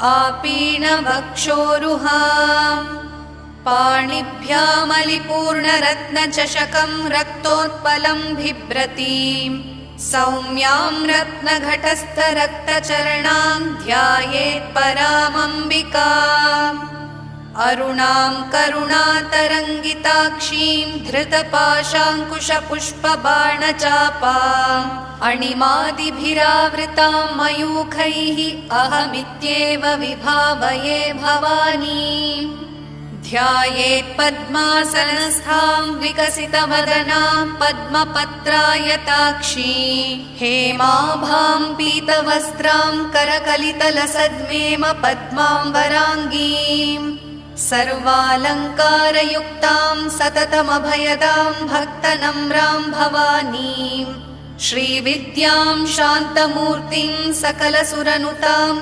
आपीनवक्षोरुहाम् पाणिभ्यामलिपूर्णरत्नचषकं रक्तोत्पलं बिभ्रतीम् सौम्यां रत्नघटस्थरक्तचरणां ध्यायेत्परामम्बिकाम् अरुणां करुणातरङ्गिताक्षीं धृतपाशाङ्कुशपुष्पबाणचापाम् अणिमादिभिरावृतां मयूखैः अहमित्येव विभावये भवानीम् ध्यायेत्पद्मासनस्थां विकसितवदनां पद्मपत्रायताक्षी हेमाभां पीतवस्त्रां करकलितलसद्मेम पद्माम्बराङ्गीम् सर्वालङ्कारयुक्तां सततमभयदां भक्तनम्रां भवानीम् श्रीविद्यां शान्तमूर्तिं सकलसुरनुतां